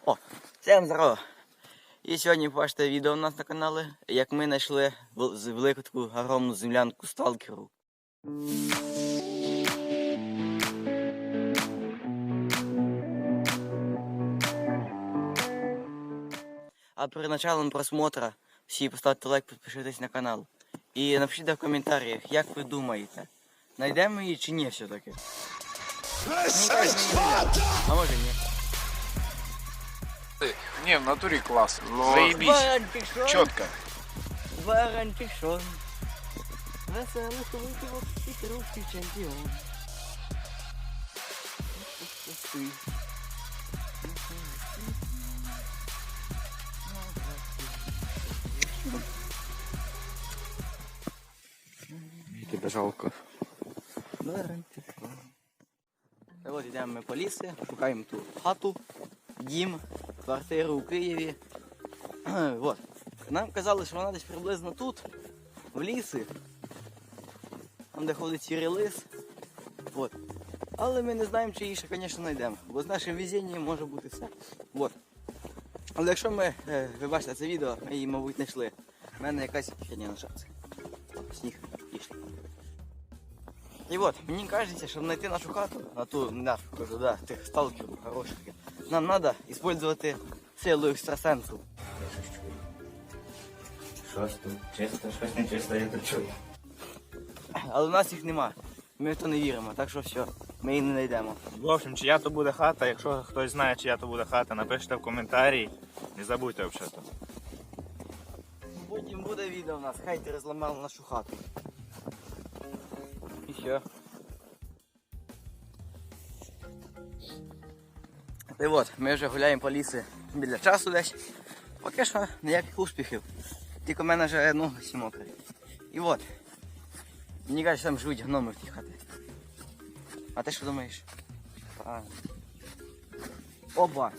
О, всем здорово! І сьогодні побачите відео у нас на каналі, як ми знайшли велику таку огромну землянку сталкеру. А перед началом просмотра всі поставте лайк, підпишитесь на канал. І напишіть в коментарях, як ви думаєте, знайдемо її чи ні все-таки. А може ні. Не, в натуре класс. Заебись. Четко. Варантишон. Веселых выкидов и русский чемпион. Тебе жалко. От йдемо ми по лісі, шукаємо ту хату, дім, квартиру у Києві. От. Нам казали, що вона десь приблизно тут, в лісі, там де ходить сірий лис. От. Але ми не знаємо, чи її ще, звісно, знайдемо, бо з нашим везінням може бути все. От. Але якщо ви бачите це відео, ми її, мабуть, знайшли. У мене якась херня на шапці. Сніг пішли. І от, мені кажеться, щоб знайти нашу хату, на ту нашу, кажу, да, тих сталкерів хороших, нам треба використовувати силу екстрасенсів. Щось тут чисто, щось не чисто, я тут чую. Але в нас їх нема. Ми в то не віримо, так що все, ми її не знайдемо. В общем, чия то буде хата, якщо хтось знає, чия то буде хата, напишіть в коментарі. Не забудьте взагалі. Потім буде відео у нас, хейтери зламали нашу хату. І все. І от, ми вже гуляємо по лісі біля часу десь. Поки що ніяких успіхів. Тільки в мене вже ноги всі мокрі. І от. Мені кажуть, що там живуть гноми в тій хаті. А ти що думаєш? Правильно. Оба!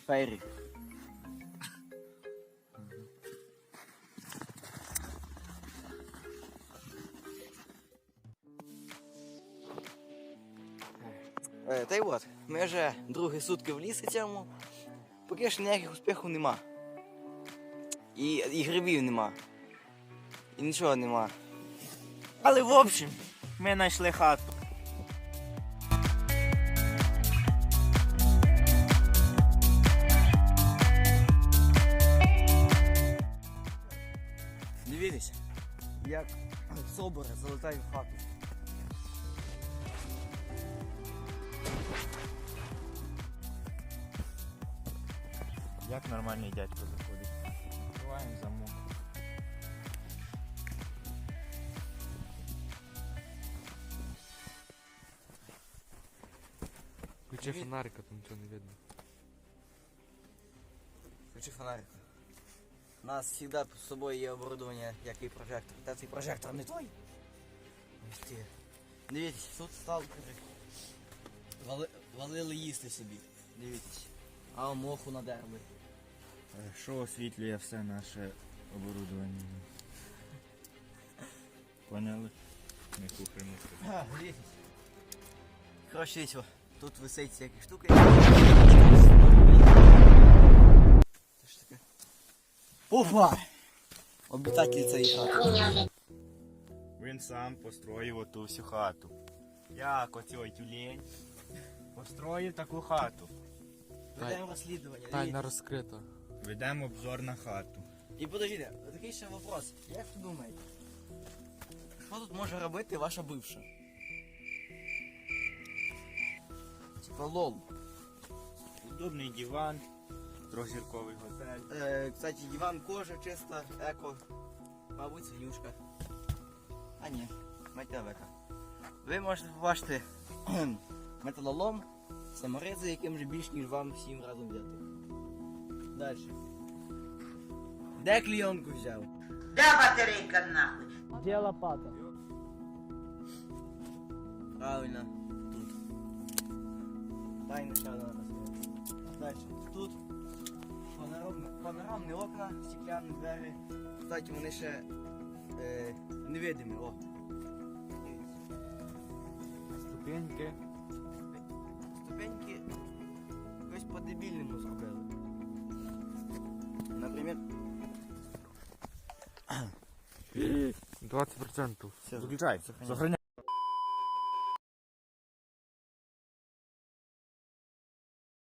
Фейрі. Та й от, ми вже другі сутки в лісі цьому. Поки що ніяких успіхів нема. І грибів нема. І нічого нема. Але в общем, ми знайшли хату. Дивіться, як собори залетають в хату. Як нормальний дядько заходить. Відкриваємо замок. Включи фонарика, там нічого не видно. Включи фонарик. У нас завжди з собою є оборудовання, як і прожектор. Та цей прожектор не той. Ось ті. Дивіться, тут сталкери. Валили їсти собі. Дивіться. А моху надерли. Що освітлює все наше оборудовання? Поняли? Не кухаємо. Дивіться. Коротше, дивіться, тут висить всякі штуки. Це ж таке. Опа! Обітатель цієї хати. Він сам построїв оту всю хату. Як оцей тюлень построїв таку хату. Ведемо розслідування. Тайна розкрита. Ведемо обзор на хату. І подождите, такий ще вопрос. Як ви думаєте? Що тут може робити ваша бивша? Типа лол. Удобний диван, трьохзірковий готель. Кстати, диван кожа чисто, еко. Мабуть, свинюшка. А ні, металека. Ви можете побачити металолом, саморези, яким вже більш ніж вам всім разом взяти. Дальше. Де клейонку взяв? Де батарейка нахуй? Де лопата? Правильно, тут. Тайна ще одна розповідь. Дальше. Тут панорамні окна, стекляні двері. Кстати, вони ще невидимі. О. Ступеньки. Ступеньки якось по-дебільному зробили. Наприклад, 20%. все, Виключай. сохраняй. Сохраняй.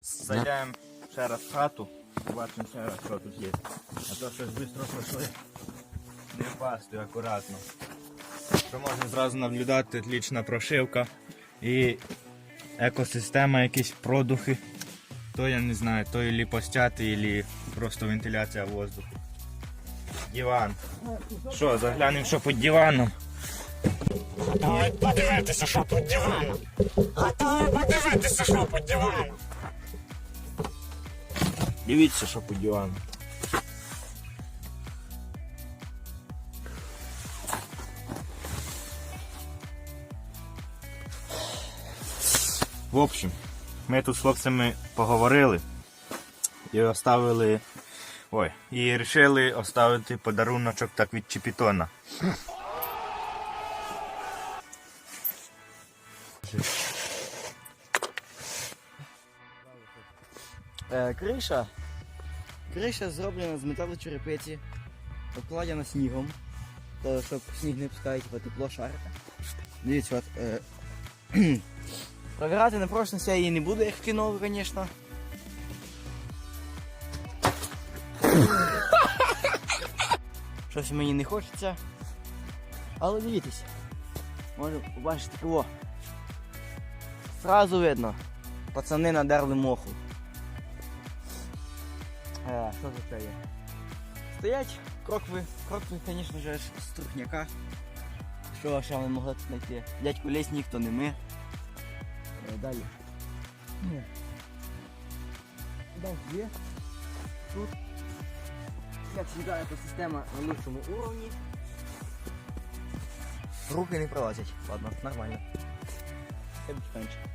Зайдемо ще раз в хату, побачимо ще раз, що тут є. А то щось швидко пройшли. Не впасти акуратно. Що можна зразу наблюдати, отлічна прошивка і екосистема, якісь продухи. То я не знаю, то і ліпостяти, і просто вентиляція воздуху. Диван. Що, заглянемо, що під диваном? Готові подивитися, що під диваном. Готові подивитися, що під диваном. Дивіться, що під диваном. В общем, ми тут з хлопцями поговорили і оставили. Ой, і вирішили оставити подаруночок так від Чіпітона. Криша зроблена з металочерепиці, обкладена снігом, то щоб сніг не пускає, типу тепло шарика. Дивіться, от. Провірати на прочність я її не буду, як в кіно, звісно. Щось мені не хочеться. Але дивіться. Може побачити кого. Сразу видно. Пацани надерли моху. Що за це є? Стоять крокви, звісно ж, з трухняка. Що ще ми могли тут знайти? Дядьку лесь ніхто не ми. Далі. Далі є. Тут, як завжди, екосистема на лучшому уровні. Руки не пролазять. Ладно, нормально. Це більш менше.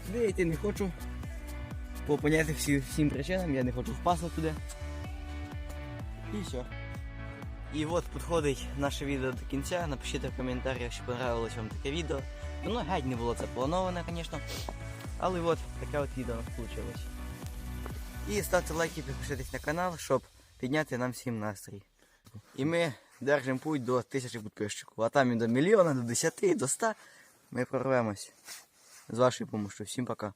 Сюди я йти не хочу. По понятих всім причинам я не хочу впасти туди. І все. І от підходить наше відео до кінця. Напишіть в коментарях, чи понравилось вам таке відео. Воно геть не було це плановане, звісно. Але от таке от відео у нас вийшло. І ставте лайки, підпишитесь на канал, щоб підняти нам всім настрій. І ми держимо путь до 1000 підписчиків. А там і до 1 мільйона, до 10, до 100 ми прорвемось. З вашою допомогою. Всім пока.